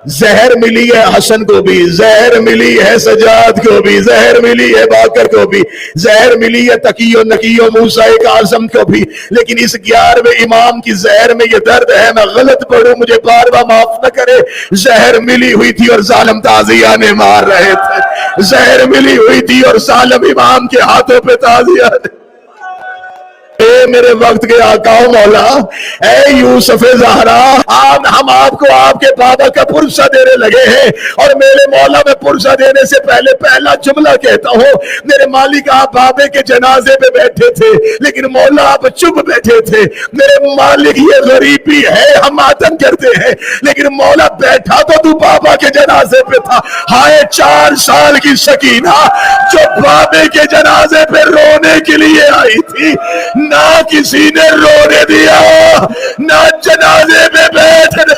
जहर मिली है हसन को भी, जहर मिली है सजाद को भी, जहर मिली है बाकर को भी, जहर मिली है तकियो नकियो मूसा आजम को भी, लेकिन इस 11वें इमाम की जहर में ये दर्द है, मैं गलत पढ़ूं मुझे बार बार माफ न करे। जहर मिली हुई थी और जालिम ताजिया ने मार रहे थे, जहर मिली हुई थी और जालिम इमाम के हाथों पे ताजिया ने। ए मेरे वक्त के आकाओ मौला, ए यूसुफ ज़हरा, हम आपको आपके बाबा का पुरसा देने लगे हैं, और मेरे मौला में पुरसा देने से पहले पहला जुमला कहता हूँ, मेरे मालिक आप बाबे के जनाजे पे बैठे थे, लेकिन मौला आप चुप बैठे थे। मेरे मालिक ये गरीबी है, हम आतंक करते हैं, लेकिन मौला बैठा तो तू बाबा के जनाजे पे था। हाय 4 साल की सकीना जो बाबे के जनाजे पे रोने के लिए आई थी, ना किसी ने रोने दिया, ना जनाजे पे बैठने।